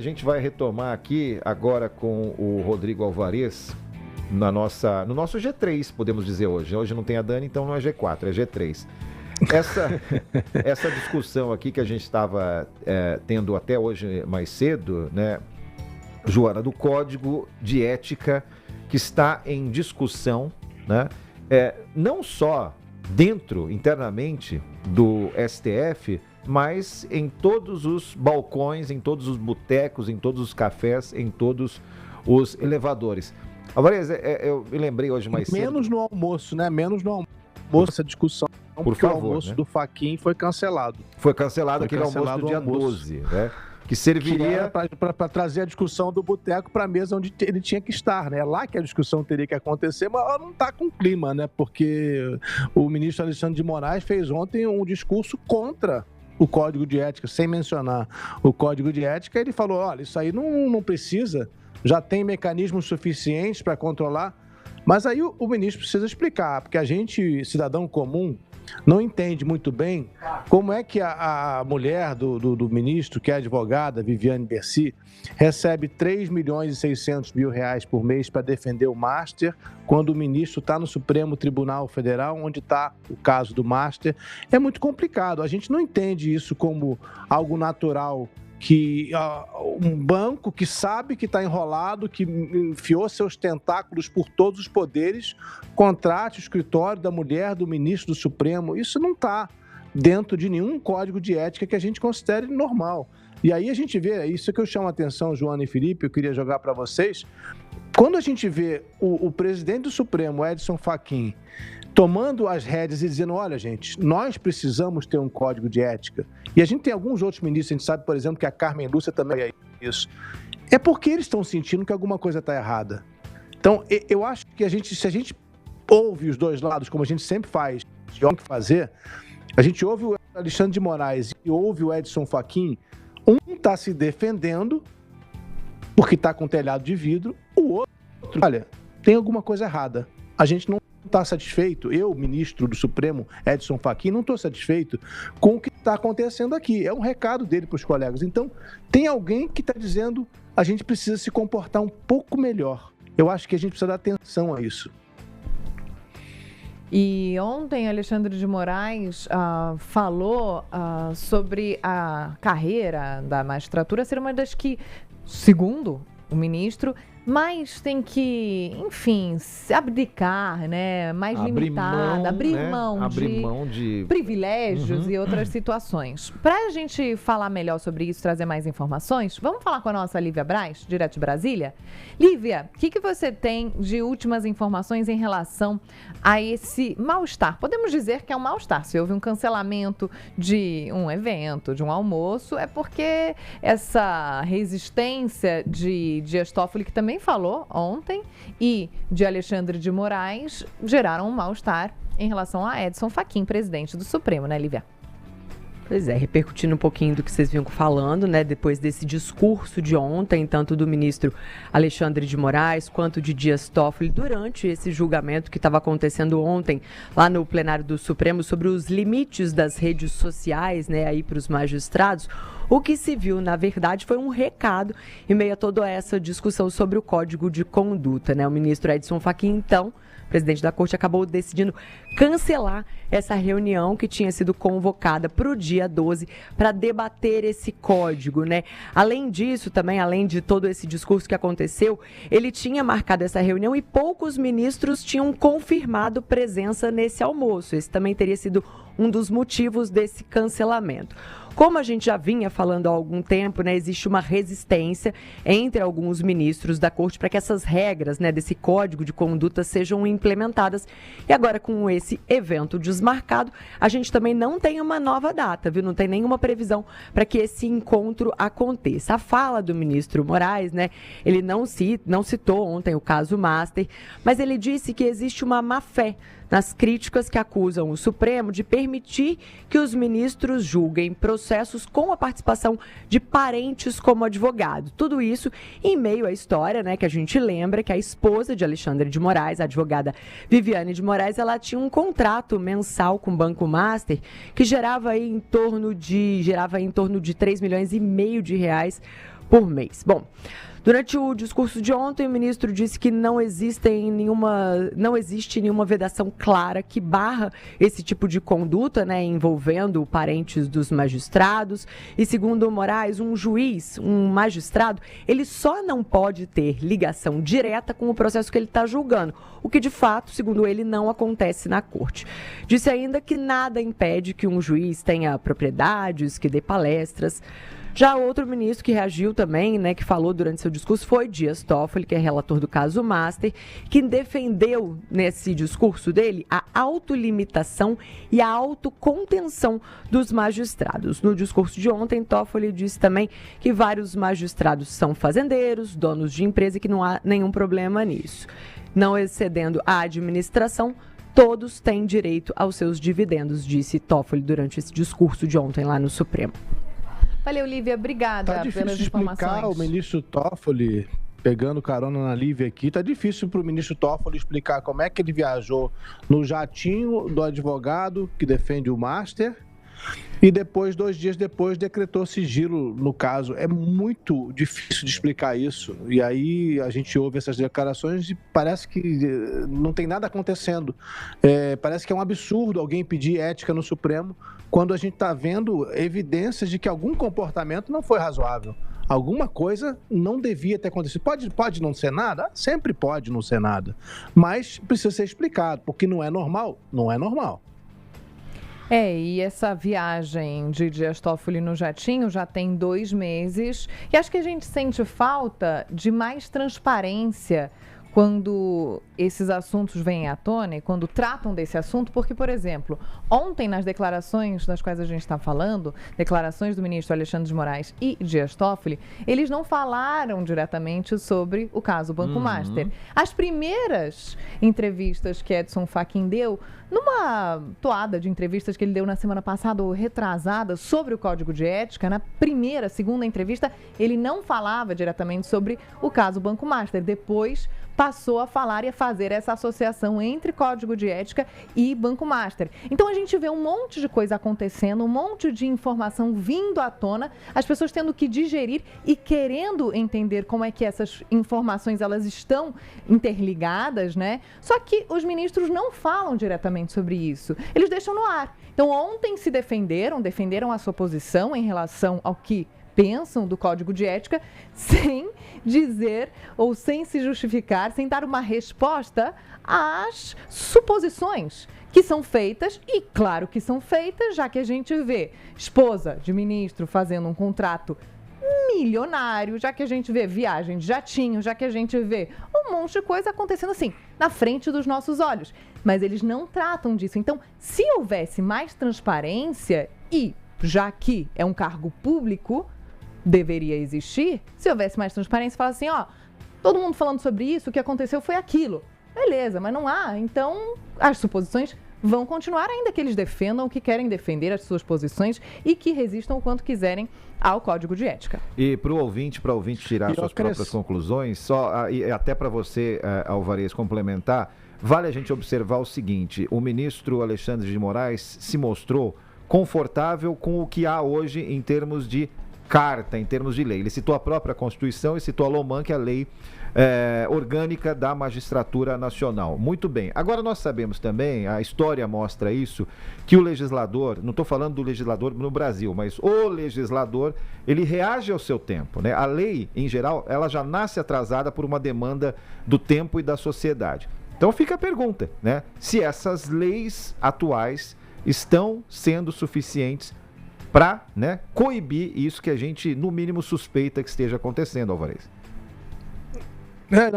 A gente vai retomar aqui agora com o Rodrigo Alvarez no nosso G3, podemos dizer hoje. Hoje não tem a Dani, então não é G4, é G3. Essa discussão aqui que a gente estava tendo até hoje mais cedo, né, Joana, do Código de Ética que está em discussão, né, não só internamente do STF, mas em todos os balcões, em todos os botecos, em todos os cafés, em todos os elevadores. Alvarez, eu me lembrei hoje mais cedo. Menos no almoço, né? Menos no almoço, essa discussão. Por favor, o almoço, né, do Fachin foi cancelado. Foi cancelado aquele almoço do dia 12, né? Que serviria para trazer a discussão do boteco para a mesa onde ele tinha que estar, né? É lá que a discussão teria que acontecer, mas ela não está com clima, né? Porque o ministro Alexandre de Moraes fez ontem um discurso contra o Código de Ética, sem mencionar o Código de Ética. Ele falou, olha, isso aí não precisa, já tem mecanismos suficientes para controlar. Mas aí o ministro precisa explicar, porque a gente, cidadão comum, não entende muito bem como é que a mulher do ministro, que é advogada, Viviane Bercy, recebe 3.600.000 reais por mês para defender o Master, quando o ministro está no Supremo Tribunal Federal, onde está o caso do Master. É muito complicado. A gente não entende isso como algo natural, que um banco que sabe que está enrolado, que enfiou seus tentáculos por todos os poderes, contrate o escritório da mulher do ministro do Supremo. Isso não está dentro de nenhum código de ética que a gente considere normal. E aí a gente vê, isso que eu chamo a atenção, Joana e Felipe, eu queria jogar para vocês, quando a gente vê o presidente do Supremo, Edson Fachin, tomando as rédeas e dizendo, olha, gente, nós precisamos ter um código de ética. E a gente tem alguns outros ministros, a gente sabe, por exemplo, que a Carmen Lúcia também é isso. É porque eles estão sentindo que alguma coisa está errada. Então, eu acho que se a gente ouve os dois lados, como a gente sempre faz, e tem que fazer, a gente ouve o Alexandre de Moraes e ouve o Edson Fachin, um está se defendendo porque está com telhado de vidro, o outro, olha, tem alguma coisa errada. A gente não está satisfeito, eu, ministro do Supremo, Edson Fachin, não estou satisfeito com o que está acontecendo aqui. É um recado dele para os colegas. Então, tem alguém que está dizendo a gente precisa se comportar um pouco melhor. Eu acho que a gente precisa dar atenção a isso. E ontem, Alexandre de Moraes falou sobre a carreira da magistratura ser uma das que, segundo o ministro, mais tem que, enfim, se abdicar, né? Mais limitada, abrir mão de privilégios e outras situações. Para a gente falar melhor sobre isso, trazer mais informações, vamos falar com a nossa Lívia Braz, direto de Brasília? Lívia, o que você tem de últimas informações em relação a esse mal-estar? Podemos dizer que é um mal-estar. Se houve um cancelamento de um evento, de um almoço, é porque essa resistência de Dias Toffoli, que também falou ontem, e de Alexandre de Moraes geraram um mal-estar em relação a Edson Fachin, presidente do Supremo, né, Lívia? Pois é, repercutindo um pouquinho do que vocês vinham falando, né, depois desse discurso de ontem, tanto do ministro Alexandre de Moraes quanto de Dias Toffoli, durante esse julgamento que estava acontecendo ontem lá no plenário do Supremo sobre os limites das redes sociais, né, aí para os magistrados. O que se viu, na verdade, foi um recado em meio a toda essa discussão sobre o Código de Conduta, né? O ministro Edson Fachin, então, presidente da Corte, acabou decidindo cancelar essa reunião que tinha sido convocada para o dia 12 para debater esse código, né? Além disso, também, além de todo esse discurso que aconteceu, ele tinha marcado essa reunião e poucos ministros tinham confirmado presença nesse almoço. Esse também teria sido um dos motivos desse cancelamento. Como a gente já vinha falando há algum tempo, né, existe uma resistência entre alguns ministros da Corte para que essas regras, né, desse código de conduta sejam implementadas. E agora, com esse evento desmarcado, a gente também não tem uma nova data, viu? Não tem nenhuma previsão para que esse encontro aconteça. A fala do ministro Moraes, né, ele não citou ontem o caso Master, mas ele disse que existe uma má-fé nas críticas que acusam o Supremo de permitir que os ministros julguem processos com a participação de parentes como advogado. Tudo isso em meio à história, né, que a gente lembra que a esposa de Alexandre de Moraes, a advogada Viviane de Moraes, ela tinha um contrato mensal com o Banco Master que gerava em torno de 3,5 milhões de reais por mês. Bom, durante o discurso de ontem, o ministro disse que não existe nenhuma vedação clara que barra esse tipo de conduta, né, envolvendo parentes dos magistrados. E segundo o Moraes, um juiz, um magistrado, ele só não pode ter ligação direta com o processo que ele está julgando, o que de fato, segundo ele, não acontece na corte. Disse ainda que nada impede que um juiz tenha propriedades, que dê palestras. Já outro ministro que reagiu também, né, que falou durante seu discurso, foi Dias Toffoli, que é relator do caso Master, que defendeu nesse discurso dele a autolimitação e a autocontenção dos magistrados. No discurso de ontem, Toffoli disse também que vários magistrados são fazendeiros, donos de empresa e que não há nenhum problema nisso. Não excedendo a administração, todos têm direito aos seus dividendos, disse Toffoli durante esse discurso de ontem lá no Supremo. Valeu, Lívia. Obrigada pelas informações. Tá difícil explicar o ministro Toffoli, pegando carona na Lívia aqui, tá difícil para o ministro Toffoli explicar como é que ele viajou no jatinho do advogado que defende o Master e depois, 2 dias depois, decretou sigilo no caso. É muito difícil de explicar isso. E aí a gente ouve essas declarações e parece que não tem nada acontecendo. Parece que é um absurdo alguém pedir ética no Supremo quando a gente está vendo evidências de que algum comportamento não foi razoável. Alguma coisa não devia ter acontecido. Pode não ser nada? Sempre pode não ser nada. Mas precisa ser explicado, porque não é normal. Não é normal. E essa viagem de Dias Toffoli no jatinho já tem 2 meses. E acho que a gente sente falta de mais transparência quando esses assuntos vêm à tona e quando tratam desse assunto, porque, por exemplo, ontem nas declarações das quais a gente está falando, declarações do ministro Alexandre de Moraes e Dias Toffoli, eles não falaram diretamente sobre o caso Banco Master. As primeiras entrevistas que Edson Fachin deu, numa toada de entrevistas que ele deu na semana passada ou retrasada sobre o Código de Ética, na segunda entrevista, ele não falava diretamente sobre o caso Banco Master. Depois passou a falar e a fazer essa associação entre Código de Ética e Banco Master. Então a gente vê um monte de coisa acontecendo, um monte de informação vindo à tona, as pessoas tendo que digerir e querendo entender como é que essas informações elas estão interligadas, né? Só que os ministros não falam diretamente sobre isso. Eles deixam no ar. Então ontem se defenderam a sua posição em relação ao que pensam do Código de Ética, sem dizer ou sem se justificar, sem dar uma resposta às suposições que são feitas, e claro que são feitas, já que a gente vê esposa de ministro fazendo um contrato milionário, já que a gente vê viagem de jatinho, já que a gente vê um monte de coisa acontecendo assim, na frente dos nossos olhos. Mas eles não tratam disso. Então, se houvesse mais transparência, e já que é um cargo público, deveria existir, se houvesse mais transparência, falar assim, todo mundo falando sobre isso, o que aconteceu foi aquilo. Beleza, mas não há. Então, as suposições vão continuar, ainda que eles defendam o que querem defender, as suas posições, e que resistam o quanto quiserem ao Código de Ética. E para o ouvinte tirar suas próprias conclusões, e até para você, Alvarez, complementar, vale a gente observar o seguinte: o ministro Alexandre de Moraes se mostrou confortável com o que há hoje em termos de carta, em termos de lei. Ele citou a própria Constituição e citou a LOMAN, que é a lei orgânica da magistratura nacional. Muito bem. Agora nós sabemos também, a história mostra isso, que o legislador, não estou falando do legislador no Brasil, mas o legislador, ele reage ao seu tempo, né? A lei, em geral, ela já nasce atrasada por uma demanda do tempo e da sociedade. Então fica a pergunta, né? Se essas leis atuais estão sendo suficientes para, né, coibir isso que a gente, no mínimo, suspeita que esteja acontecendo, Alvarez.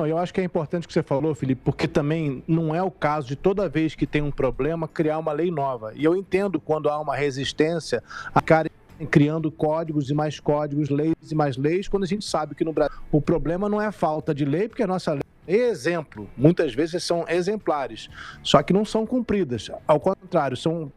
Eu acho que é importante o que você falou, Felipe, porque também não é o caso de toda vez que tem um problema criar uma lei nova. E eu entendo quando há uma resistência a criando códigos e mais códigos, leis e mais leis, quando a gente sabe que no Brasil o problema não é a falta de lei, porque a nossa lei é exemplo. Muitas vezes são exemplares, só que não são cumpridas. Ao contrário, são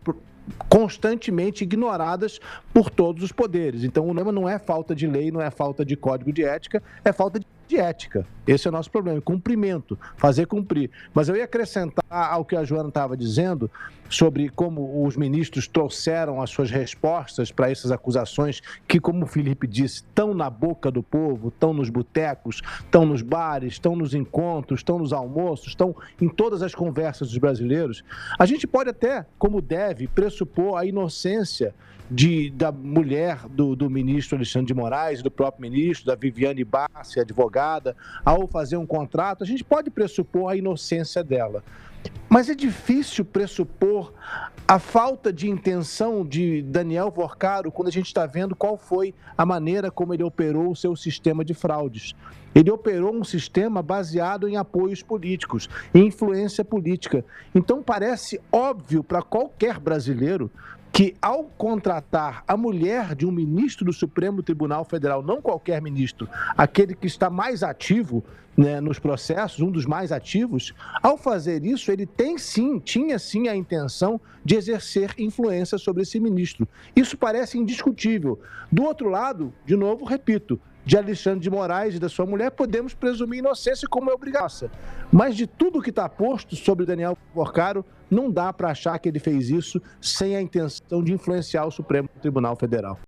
constantemente ignoradas por todos os poderes. Então, o problema não é falta de lei, não é falta de código de ética, é falta de ética. Esse é o nosso problema, cumprimento, fazer cumprir. Mas eu ia acrescentar ao que a Joana estava dizendo sobre como os ministros trouxeram as suas respostas para essas acusações que, como o Felipe disse, estão na boca do povo, estão nos botecos, estão nos bares, estão nos encontros, estão nos almoços, estão em todas as conversas dos brasileiros. A gente pode até, como deve, pressupor a inocência da mulher do ministro Alexandre de Moraes, do próprio ministro, da Viviane Bassi, advogada, ao fazer um contrato, a gente pode pressupor a inocência dela. Mas é difícil pressupor a falta de intenção de Daniel Worcaro quando a gente está vendo qual foi a maneira como ele operou o seu sistema de fraudes. Ele operou um sistema baseado em apoios políticos, em influência política. Então parece óbvio para qualquer brasileiro que, ao contratar a mulher de um ministro do Supremo Tribunal Federal, não qualquer ministro, aquele que está mais ativo, né, nos processos, um dos mais ativos, ao fazer isso, ele tinha sim a intenção de exercer influência sobre esse ministro. Isso parece indiscutível. Do outro lado, de novo, repito, de Alexandre de Moraes e da sua mulher, podemos presumir inocência como é obrigação. Mas de tudo que está posto sobre Daniel Worcaro, não dá para achar que ele fez isso sem a intenção de influenciar o Supremo Tribunal Federal.